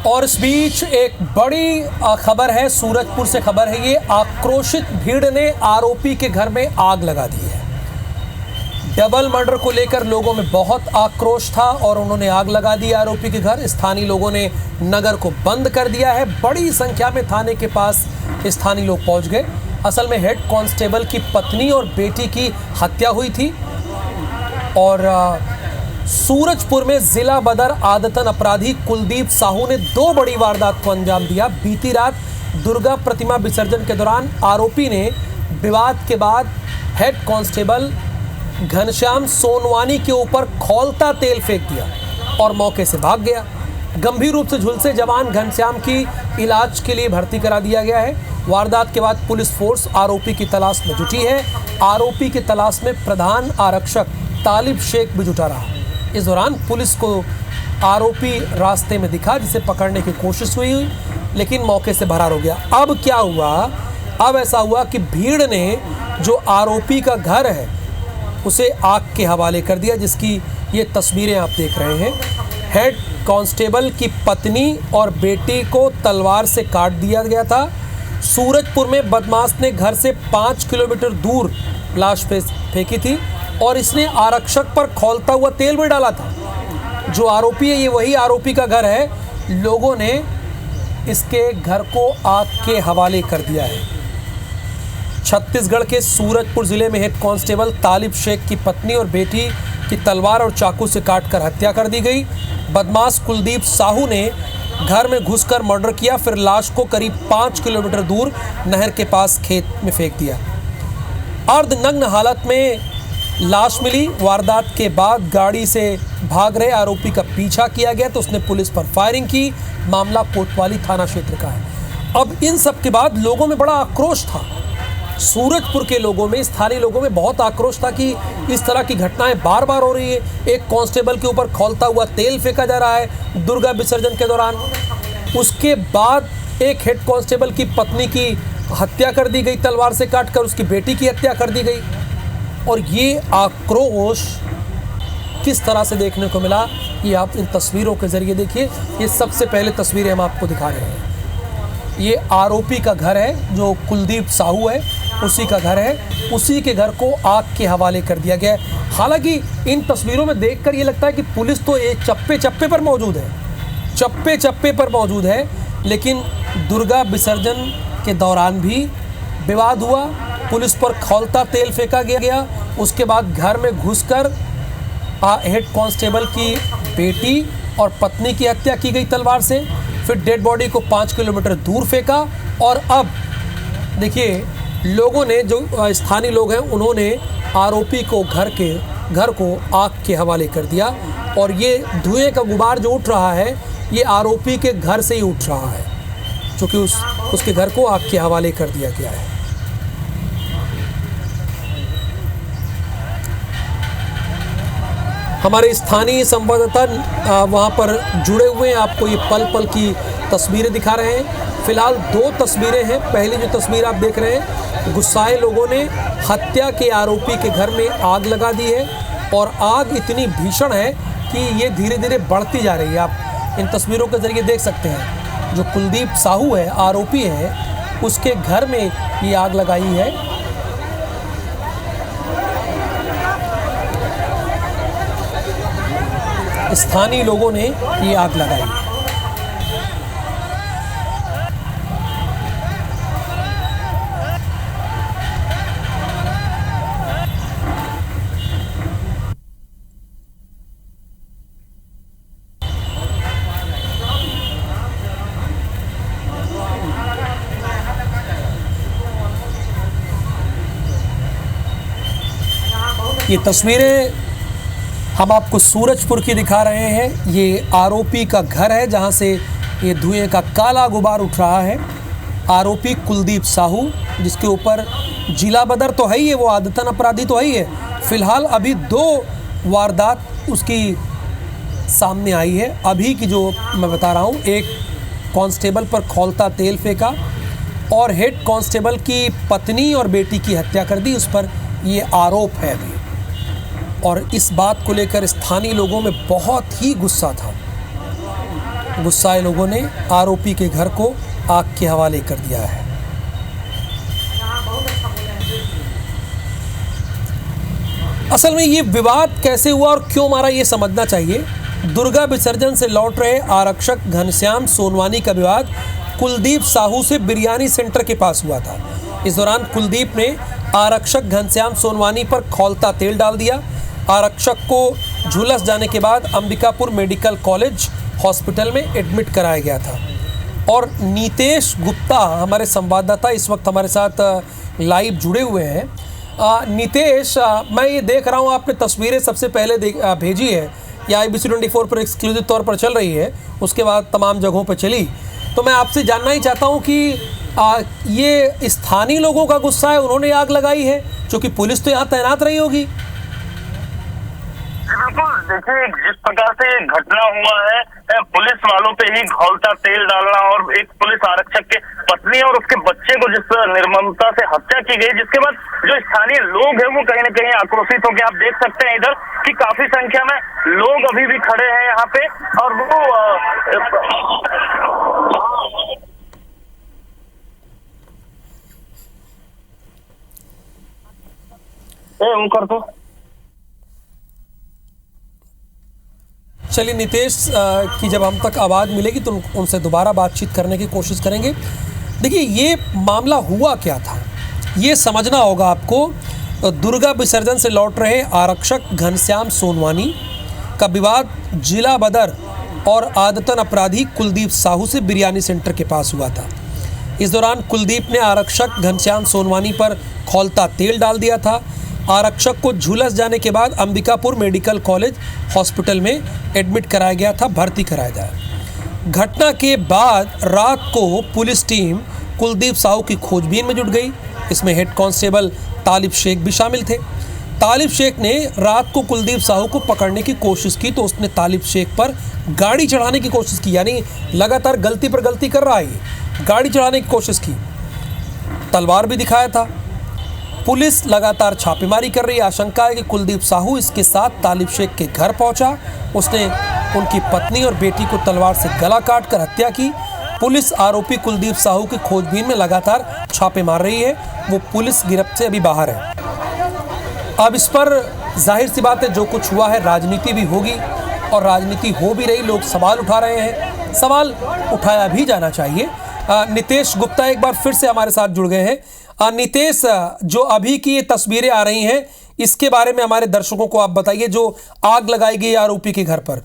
और इस बीच एक बड़ी खबर है, सूरजपुर से खबर है। ये आक्रोशित भीड़ ने आरोपी के घर में आग लगा दी है। डबल मर्डर को लेकर लोगों में बहुत आक्रोश था और उन्होंने आग लगा दी आरोपी के घर। स्थानीय लोगों ने नगर को बंद कर दिया है। बड़ी संख्या में थाने के पास स्थानीय लोग पहुंच गए। असल में हेड कांस्टेबल की पत्नी और बेटी की हत्या हुई थी और सूरजपुर में जिला बदर आदतन अपराधी कुलदीप साहू ने 2 बड़ी वारदात को अंजाम दिया। बीती रात दुर्गा प्रतिमा विसर्जन के दौरान आरोपी ने विवाद के बाद हेड कांस्टेबल घनश्याम सोनवानी के ऊपर खौलता तेल फेंक दिया और मौके से भाग गया। गंभीर रूप से झुलसे जवान घनश्याम की इलाज के लिए भर्ती करा दिया गया है। वारदात के बाद पुलिस फोर्स आरोपी की तलाश में जुटी है। आरोपी की तलाश में प्रधान आरक्षक तालिब शेख भी जुटा रहा। इस दौरान पुलिस को आरोपी रास्ते में दिखा, जिसे पकड़ने की कोशिश हुई, लेकिन मौके से फरार हो गया। अब क्या हुआ? अब ऐसा हुआ कि भीड़ ने जो आरोपी का घर है उसे आग के हवाले कर दिया, जिसकी ये तस्वीरें आप देख रहे हैं। हेड कांस्टेबल की पत्नी और बेटी को तलवार से काट दिया गया था। सूरजपुर में बदमाश ने घर से 5 किलोमीटर दूर लाश फेंकी थी और इसने आरक्षक पर खौलता हुआ तेल भी डाला था। जो आरोपी है, ये वही आरोपी का घर है। लोगों ने इसके घर को आग के हवाले कर दिया है। छत्तीसगढ़ के सूरजपुर जिले में हेड कांस्टेबल तालिब शेख की पत्नी और बेटी की तलवार और चाकू से काटकर हत्या कर दी गई। बदमाश कुलदीप साहू ने घर में घुसकर मर्डर किया, फिर लाश को करीब 5 किलोमीटर दूर नहर के पास खेत में फेंक दिया। अर्धनग्न हालत में लाश मिली। वारदात के बाद गाड़ी से भाग रहे आरोपी का पीछा किया गया तो उसने पुलिस पर फायरिंग की। मामला कोतवाली थाना क्षेत्र का है। अब इन सब के बाद लोगों में बड़ा आक्रोश था। सूरजपुर के लोगों में, स्थानीय लोगों में बहुत आक्रोश था कि इस तरह की घटनाएं बार बार हो रही है। एक कांस्टेबल के ऊपर खौलता हुआ तेल फेंका जा रहा है दुर्गा विसर्जन के दौरान। उसके बाद एक हेड कांस्टेबल की पत्नी की हत्या कर दी गई, तलवार से काटकर उसकी बेटी की हत्या कर दी गई। और ये आक्रोश किस तरह से देखने को मिला, ये आप इन तस्वीरों के जरिए देखिए। ये सबसे पहले तस्वीरें हम आपको दिखा रहे हैं। ये आरोपी का घर है, जो कुलदीप साहू है, उसी का घर है। उसी के घर को आग के हवाले कर दिया गया है। हालांकि इन तस्वीरों में देखकर ये लगता है कि पुलिस तो एक चप्पे चप्पे पर मौजूद है, चप्पे चप्पे पर मौजूद है। लेकिन दुर्गा विसर्जन के दौरान भी विवाद हुआ, पुलिस पर खौलता तेल फेंका गया। उसके बाद घर में घुसकर हेड कांस्टेबल की बेटी और पत्नी की हत्या की गई तलवार से। फिर डेड बॉडी को 5 किलोमीटर दूर फेंका। और अब देखिए, लोगों ने, जो स्थानीय लोग हैं, उन्होंने आरोपी को घर को आग के हवाले कर दिया। और ये धुएं का गुबार जो उठ रहा है, ये आरोपी के घर से ही उठ रहा है, क्योंकि उसके घर को आग के हवाले कर दिया गया है। हमारे स्थानीय संवाददाता वहाँ पर जुड़े हुए हैं, आपको ये पल पल की तस्वीरें दिखा रहे हैं। फिलहाल 2 तस्वीरें हैं। पहली जो तस्वीर आप देख रहे हैं, गुस्साए लोगों ने हत्या के आरोपी के घर में आग लगा दी है और आग इतनी भीषण है कि ये धीरे धीरे बढ़ती जा रही है। आप इन तस्वीरों के जरिए देख सकते हैं। जो कुलदीप साहू है, आरोपी है, उसके घर में ये आग लगाई है। स्थानीय लोगों ने ये आग लगाई है। ये तस्वीरें हम आपको सूरजपुर की दिखा रहे हैं। ये आरोपी का घर है, जहां से ये धुएं का काला गुबार उठ रहा है। आरोपी कुलदीप साहू, जिसके ऊपर जिला बदर तो है ही है, वो आदतन अपराधी तो है ही है। फिलहाल अभी 2 वारदात उसकी सामने आई है। अभी की जो मैं बता रहा हूँ, एक कांस्टेबल पर खौलता तेल फेंका और हेड कांस्टेबल की पत्नी और बेटी की हत्या कर दी, उस पर ये आरोप है अभी। और इस बात को लेकर स्थानीय लोगों में बहुत ही गुस्सा था। गुस्साए लोगों ने आरोपी के घर को आग के हवाले कर दिया है। असल में ये विवाद कैसे हुआ और क्यों मारा, ये समझना चाहिए। दुर्गा विसर्जन से लौट रहे आरक्षक घनश्याम सोनवानी का विवाद कुलदीप साहू से बिरयानी सेंटर के पास हुआ था। इस दौरान कुलदीप ने आरक्षक घनश्याम सोनवानी पर खौलता तेल डाल दिया। आरक्षक को झुलस जाने के बाद अंबिकापुर मेडिकल कॉलेज हॉस्पिटल में एडमिट कराया गया था। और नीतेश गुप्ता हमारे संवाददाता इस वक्त हमारे साथ लाइव जुड़े हुए हैं। नीतेश, मैं ये देख रहा हूँ आपने तस्वीरें सबसे पहले भेजी है, या IBC 24 पर एक्सक्लूसिव तौर पर चल रही है, उसके बाद तमाम जगहों पर चली। तो मैं आपसे जानना ही चाहता हूँ कि ये स्थानीय लोगों का गुस्सा है, उन्होंने आग लगाई है, क्योंकि पुलिस तो यहाँ तैनात रही होगी। बिल्कुल, देखिए जिस प्रकार से घटना हुआ है, पुलिस वालों पे ही खौलता तेल डालना और एक पुलिस आरक्षक के पत्नी और उसके बच्चे को जिस निर्ममता से हत्या की गई, जिसके बाद जो स्थानीय लोग हैं वो कहीं न कहीं आक्रोशित होकर, आप देख सकते हैं इधर कि काफी संख्या में लोग अभी भी खड़े हैं यहाँ पे, और वो कर दो। चलिए नीतेश की जब हम तक आवाज़ मिलेगी तो उनसे दोबारा बातचीत करने की कोशिश करेंगे। देखिए, ये मामला हुआ क्या था ये समझना होगा आपको। दुर्गा विसर्जन से लौट रहे आरक्षक घनश्याम सोनवानी का विवाद जिला बदर और आदतन अपराधी कुलदीप साहू से बिरयानी सेंटर के पास हुआ था। इस दौरान कुलदीप ने आरक्षक घनश्याम सोनवानी पर खौलता तेल डाल दिया था। आरक्षक को झुलस जाने के बाद अंबिकापुर मेडिकल कॉलेज हॉस्पिटल में एडमिट कराया गया था, भर्ती कराया गया। घटना के बाद रात को पुलिस टीम कुलदीप साहू की खोजबीन में जुट गई। इसमें हेड कांस्टेबल तालिब शेख भी शामिल थे। तालिब शेख ने रात को कुलदीप साहू को पकड़ने की कोशिश की तो उसने तालिब शेख पर गाड़ी चढ़ाने की कोशिश की, यानी लगातार गलती पर गलती कर रहा है, गाड़ी चढ़ाने की कोशिश की, तलवार भी दिखाया था। पुलिस लगातार छापेमारी कर रही है। आशंका है कि कुलदीप साहू इसके साथ तालिब शेख के घर पहुंचा, उसने उनकी पत्नी और बेटी को तलवार से गला काटकर हत्या की। पुलिस आरोपी कुलदीप साहू की खोजबीन में लगातार छापे मार रही है। वो पुलिस गिरफ्त से अभी बाहर है। अब इस पर जाहिर सी बात है, जो कुछ हुआ है राजनीति भी होगी और राजनीति हो भी रही, लोग सवाल उठा रहे हैं, सवाल उठाया भी जाना चाहिए। नीतेश गुप्ता एक बार फिर से हमारे साथ जुड़ गए हैं। नीतेश, जो अभी की ये तस्वीरें आ रही हैं, इसके बारे में हमारे दर्शकों को आप बताइए, जो आग लगाई गई आरोपी के घर पर।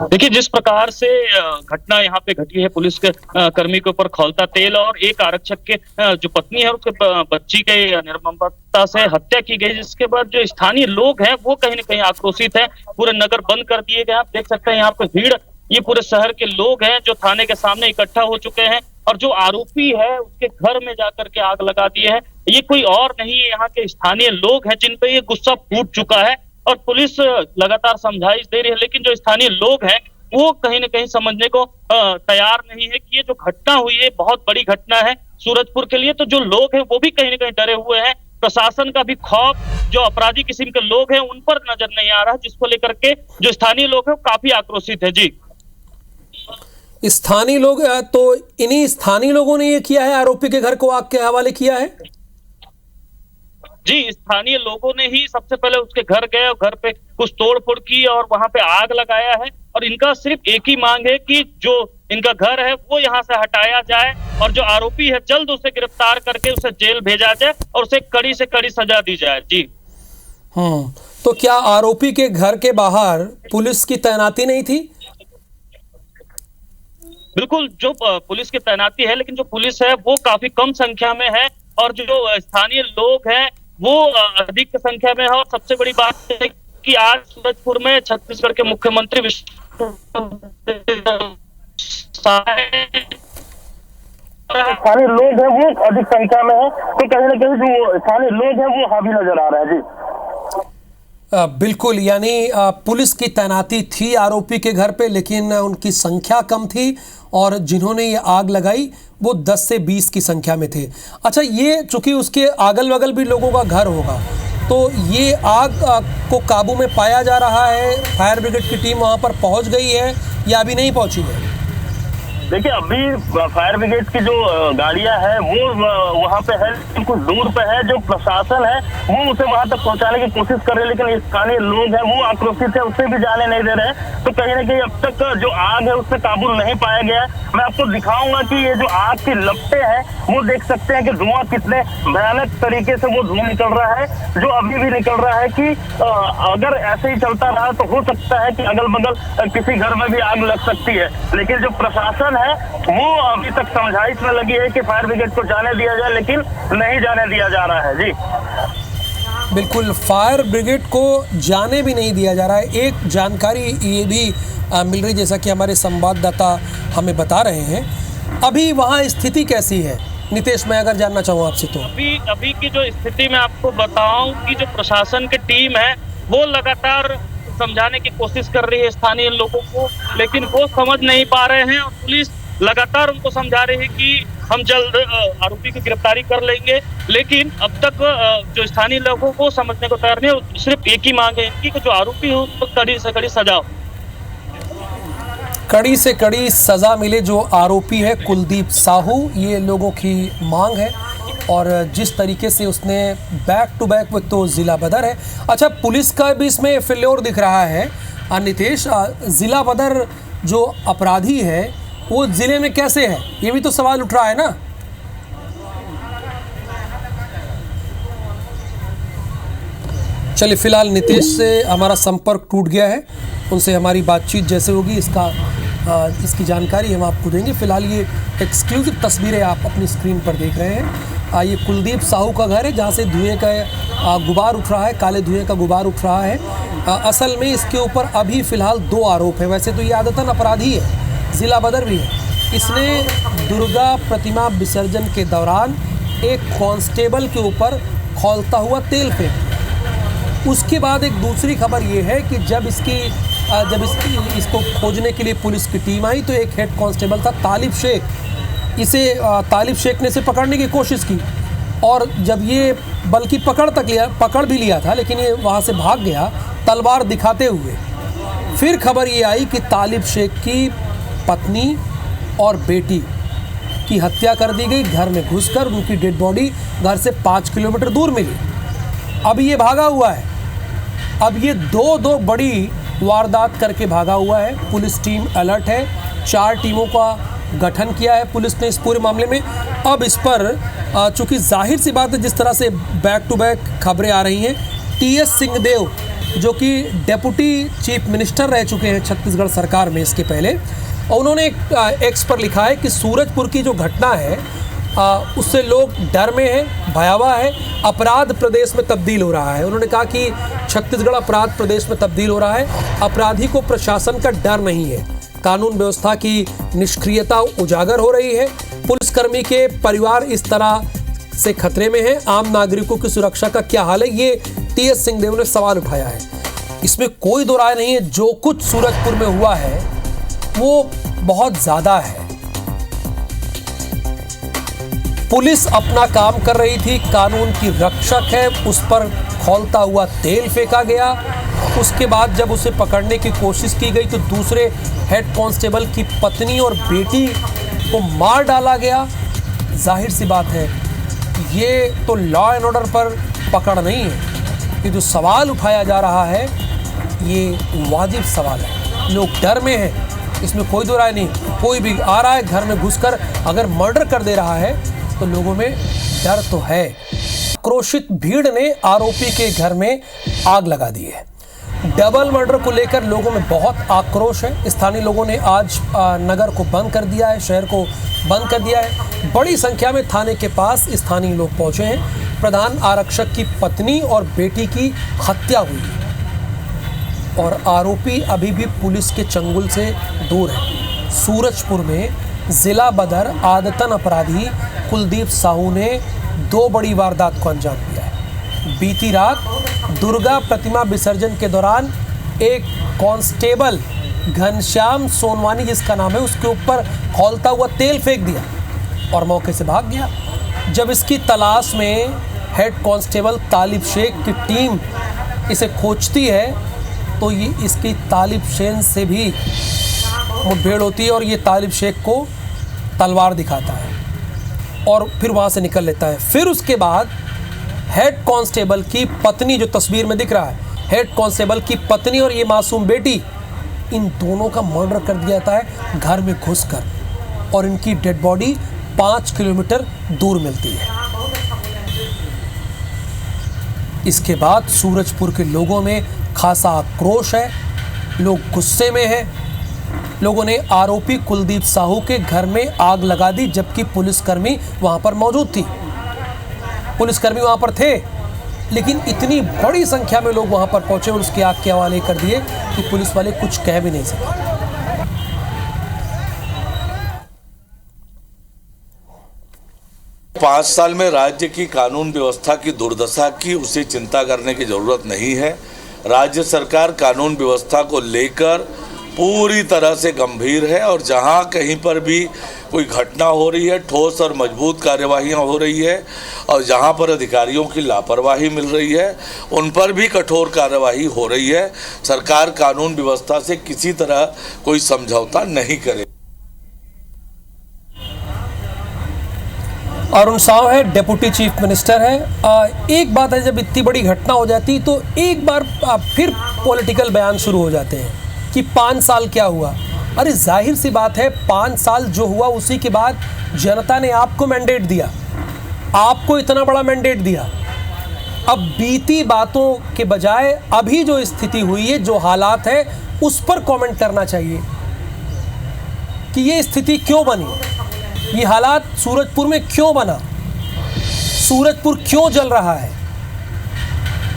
देखिए, जिस प्रकार से घटना यहाँ पे घटी है, पुलिस के कर्मी के ऊपर खौलता तेल और एक आरक्षक के जो पत्नी है उसके बच्ची के निर्ममता से हत्या की गई, जिसके बाद जो स्थानीय लोग हैं वो कहीं न कहीं आक्रोशित है। पूरे नगर बंद कर दिए गए। आप देख सकते हैं यहाँ पे भीड़, ये पूरे शहर के लोग हैं जो थाने के सामने इकट्ठा हो चुके हैं और जो आरोपी है उसके घर में जाकर के आग लगा दिए है। ये कोई और नहीं है, यहाँ के स्थानीय लोग हैं जिन पे ये गुस्सा फूट चुका है और पुलिस लगातार समझाइश दे रही है, लेकिन जो स्थानीय लोग हैं वो कहीं न कहीं समझने को तैयार नहीं है कि ये जो घटना हुई है बहुत बड़ी घटना है सूरजपुर के लिए। तो जो लोग हैं वो भी कहीं न कहीं डरे हुए हैं। प्रशासन का भी खौफ, जो अपराधी किस्म के लोग हैं उन पर नजर नहीं आ रहा, जिसको लेकर के जो स्थानीय लोग हैं वो काफी आक्रोशित है। जी, स्थानीय लोग, तो इन्हीं स्थानीय लोगों ने ये किया है, आरोपी के घर को आग के हवाले किया है। जी, स्थानीय लोगों ने ही सबसे पहले उसके घर गए और घर पे कुछ तोड़फोड़ की और वहां पे आग लगाया है। और इनका सिर्फ एक ही मांग है कि जो इनका घर है वो यहाँ से हटाया जाए और जो आरोपी है जल्द उसे गिरफ्तार करके उसे जेल भेजा जाए और उसे कड़ी से कड़ी सजा दी जाए। जी, तो क्या आरोपी के घर के बाहर पुलिस की तैनाती नहीं थी? बिल्कुल, जो पुलिस की तैनाती है, लेकिन जो पुलिस है वो काफी कम संख्या में है और जो स्थानीय लोग हैं वो अधिक संख्या में है। और सबसे बड़ी बात है कि आज सूरजपुर में छत्तीसगढ़ के मुख्यमंत्री स्थानीय लोग हैं वो अधिक संख्या में है, तो कहीं ना कहीं जो स्थानीय लोग हैं वो हावी नजर आ रहा है। जी बिल्कुल, यानी पुलिस की तैनाती थी आरोपी के घर पे, लेकिन उनकी संख्या कम थी और जिन्होंने ये आग लगाई वो 10 से 20 की संख्या में थे। अच्छा, ये चूंकि उसके अगल बगल भी लोगों का घर होगा, तो ये आग को काबू में पाया जा रहा है, फायर ब्रिगेड की टीम वहाँ पर पहुँच गई है या अभी नहीं पहुँची है? देखिए, अभी फायर ब्रिगेड की जो गाड़ियां हैं वो वहां पे है, कुछ दूर पे है। जो प्रशासन है वो उसे वहां तक पहुंचाने की कोशिश कर रहे हैं, लेकिन स्थानीय लोग हैं वो आक्रोशित है, उससे भी जाने नहीं दे रहे हैं। तो कहीं ना कहीं अब तक जो आग है उससे काबू नहीं पाया गया। मैं आपको दिखाऊंगा कि ये जो आग की लपटें हैं वो देख सकते हैं कि धुआं कितने भयानक तरीके से वो धुआं निकल रहा है, जो अभी भी निकल रहा है कि अगर ऐसे ही चलता रहा तो हो सकता है कि अगल बगल किसी घर में भी आग लग सकती है। लेकिन जो प्रशासन है वो अभी तक समझाइश में लगी है कि फायर ब्रिगेड को जाने दिया जाए, लेकिन नहीं जाने दिया जा रहा है। जी बिल्कुल, फायर ब्रिगेड को जाने भी नहीं दिया जा रहा है। एक जानकारी ये भी मिल रही, जैसा कि हमारे संवाददाता हमें बता रहे हैं। अभी वहाँ स्थिति कैसी है नितेश, मैं अगर जानना चाहूँ आपसे तो? अभी की जो स्थिति मैं आपको बताऊं कि जो प्रशासन की टीम है वो लगातार समझाने की कोशिश कर रही है स्थानीय लोगों को, लेकिन वो समझ नहीं पा रहे हैं और पुलिस लगातार उनको समझा रही है कि हम जल्द आरोपी की गिरफ्तारी कर लेंगे। लेकिन अब तक जो स्थानीय लोगों को समझने को तैयार नहीं, सिर्फ एक ही मांग है इनकी कि जो आरोपी हो उसको कड़ी से कड़ी सजा हो, कड़ी से कड़ी सजा मिले जो आरोपी है कुलदीप साहू, ये लोगों की मांग है। और जिस तरीके से उसने बैक टू बैक, वो तो ज़िला बदर है। अच्छा, पुलिस का भी इसमें फेल्योर दिख रहा है नितेश। ज़िला बदर जो अपराधी है वो ज़िले में कैसे है, ये भी तो सवाल उठ रहा है ना? चलिए, फिलहाल नितेश से हमारा संपर्क टूट गया है, उनसे हमारी बातचीत जैसे होगी इसकी जानकारी हम आपको देंगे। फिलहाल ये एक्सक्लूसिव तस्वीरें आप अपनी स्क्रीन पर देख रहे हैं। ये कुलदीप साहू का घर है जहाँ से धुएं का गुबार उठ रहा है, काले धुएं का गुबार उठ रहा है। असल में इसके ऊपर अभी फ़िलहाल 2 आरोप है। वैसे तो ये आदतन अपराधी है, ज़िला बदर भी है। इसने दुर्गा प्रतिमा विसर्जन के दौरान एक कांस्टेबल के ऊपर खौलता हुआ तेल फेंका। उसके बाद एक दूसरी खबर ये है कि जब इसको खोजने के लिए पुलिस की टीम आई तो एक हेड कांस्टेबल था तालिब शेख, तालिब शेख ने इसे पकड़ने की कोशिश की और जब ये बल्कि पकड़ भी लिया था, लेकिन ये वहाँ से भाग गया तलवार दिखाते हुए। फिर खबर ये आई कि तालिब शेख की पत्नी और बेटी की हत्या कर दी गई, घर में घुसकर उनकी डेड बॉडी घर से 5 किलोमीटर दूर मिली। अब ये भागा हुआ है, अब ये दो बड़ी वारदात करके भागा हुआ है। पुलिस टीम अलर्ट है, 4 टीमों का गठन किया है पुलिस ने इस पूरे मामले में। अब इस पर चूंकि जाहिर सी बात है, जिस तरह से बैक टू बैक खबरें आ रही हैं, टीएस सिंहदेव जो कि डेप्यूटी चीफ मिनिस्टर रह चुके हैं छत्तीसगढ़ सरकार में इसके पहले, और उन्होंने एक एक्स पर लिखा है कि सूरजपुर की जो घटना है उससे लोग डर में हैं, भयावह है, अपराध प्रदेश में तब्दील हो रहा है। उन्होंने कहा कि छत्तीसगढ़ अपराध प्रदेश में तब्दील हो रहा है, अपराधी को प्रशासन का डर नहीं है, कानून व्यवस्था की निष्क्रियता उजागर हो रही है, पुलिसकर्मी के परिवार इस तरह से खतरे में है, आम नागरिकों की सुरक्षा का क्या हाल है, ये टीएस सिंहदेव ने सवाल उठाया है। इसमें कोई दो राय नहीं है, जो कुछ सूरजपुर में हुआ है वो बहुत ज़्यादा है। पुलिस अपना काम कर रही थी, कानून की रक्षक है, उस पर खौलता हुआ तेल फेंका गया। उसके बाद जब उसे पकड़ने की कोशिश की गई तो दूसरे हेड कांस्टेबल की पत्नी और बेटी को मार डाला गया। जाहिर सी बात है, ये तो लॉ एंड ऑर्डर पर पकड़ नहीं है। ये जो सवाल उठाया जा रहा है ये वाजिब सवाल है, लोग डर में हैं, इसमें कोई दो राय नहीं। कोई भी आ रहा है घर में घुसकर अगर मर्डर कर दे रहा है तो लोगों में डर तो है। आक्रोशित भीड़ ने आरोपी के घर में आग लगा दी है। डबल मर्डर को लेकर लोगों में बहुत आक्रोश है। स्थानीय लोगों ने आज नगर को बंद कर दिया है, शहर को बंद कर दिया है। बड़ी संख्या में थाने के पास स्थानीय लोग पहुंचे हैं। प्रधान आरक्षक की पत्नी और बेटी की हत्या हुई और आरोपी अभी भी पुलिस के चंगुल से दूर है। सूरजपुर में जिला बदर आदतन अपराधी कुलदीप साहू ने 2 बड़ी वारदात को अंजाम दिया है। बीती रात दुर्गा प्रतिमा विसर्जन के दौरान एक कांस्टेबल घनश्याम सोनवानी जिसका नाम है, उसके ऊपर खौलता हुआ तेल फेंक दिया और मौके से भाग गया। जब इसकी तलाश में हेड कांस्टेबल तालिब शेख की टीम इसे खोजती है तो ये इसकी तालिब शेख से भी मुठभेड़ होती है और ये तालिब शेख को तलवार दिखाता है और फिर वहाँ से निकल लेता है। फिर उसके बाद हेड कांस्टेबल की पत्नी, जो तस्वीर में दिख रहा है, हेड कांस्टेबल की पत्नी और ये मासूम बेटी, इन दोनों का मर्डर कर दिया जाता है घर में घुसकर और इनकी डेड बॉडी 5 किलोमीटर दूर मिलती है। इसके बाद सूरजपुर के लोगों में खासा आक्रोश है, लोग गुस्से में हैं। लोगों ने आरोपी कुलदीप साहू के घर में आग लगा दी जबकि पुलिसकर्मी वहां पर मौजूद थी। पुलिसकर्मी वहां पर थे लेकिन इतनी बड़ी संख्या में लोग वहां पर पहुंचे और उसकी आग के हवाले कर दिए कि पुलिस वाले कुछ कह भी नहीं सके। 5 साल में राज्य की कानून व्यवस्था की दुर्दशा की उसे चिंता करने की जरूरत नहीं है। राज्य सरकार कानून व्यवस्था को लेकर पूरी तरह से गंभीर है और जहां कहीं पर भी कोई घटना हो रही है ठोस और मजबूत कार्यवाहियां हो रही है और जहां पर अधिकारियों की लापरवाही मिल रही है उन पर भी कठोर कार्यवाही हो रही है। सरकार कानून व्यवस्था से किसी तरह कोई समझौता नहीं करे। अरुण साव है, डेप्यूटी चीफ मिनिस्टर है। एक बात है, जब इतनी बड़ी घटना हो जाती तो एक बार फिर पॉलिटिकल बयान शुरू हो जाते हैं कि 5 साल क्या हुआ। अरे जाहिर सी बात है, 5 साल जो हुआ उसी के बाद जनता ने आपको मैंडेट दिया, आपको इतना बड़ा मैंडेट दिया। अब बीती बातों के बजाय अभी जो स्थिति हुई है, जो हालात है, उस पर कमेंट करना चाहिए कि ये स्थिति क्यों बनी, ये हालात सूरजपुर में क्यों बना, सूरजपुर क्यों जल रहा है,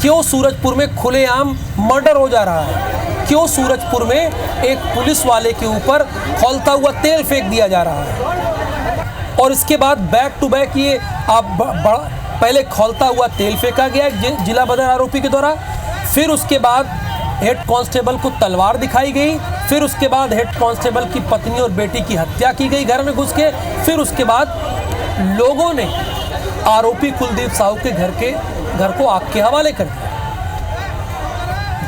क्यों सूरजपुर में खुलेआम मर्डर हो जा रहा है, क्यों सूरजपुर में एक पुलिस वाले के ऊपर खौलता हुआ तेल फेंक दिया जा रहा है। और इसके बाद बैक टू बैक ये पहले खौलता हुआ तेल फेंका गया जिला बदर आरोपी के द्वारा, फिर उसके बाद हेड कांस्टेबल को तलवार दिखाई गई, फिर उसके बाद हेड कांस्टेबल की पत्नी और बेटी की हत्या की गई घर में घुस के, फिर उसके बाद लोगों ने आरोपी कुलदीप साहू के घर को आग के हवाले कर दिया।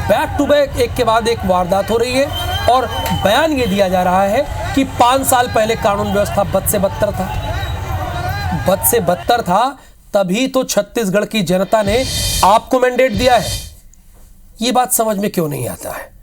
बैक टू बैक एक के बाद एक वारदात हो रही है और बयान ये दिया जा रहा है कि 5 साल पहले कानून व्यवस्था बद से बदतर था, तभी तो छत्तीसगढ़ की जनता ने आपको मैंडेट दिया है। ये बात समझ में क्यों नहीं आता है।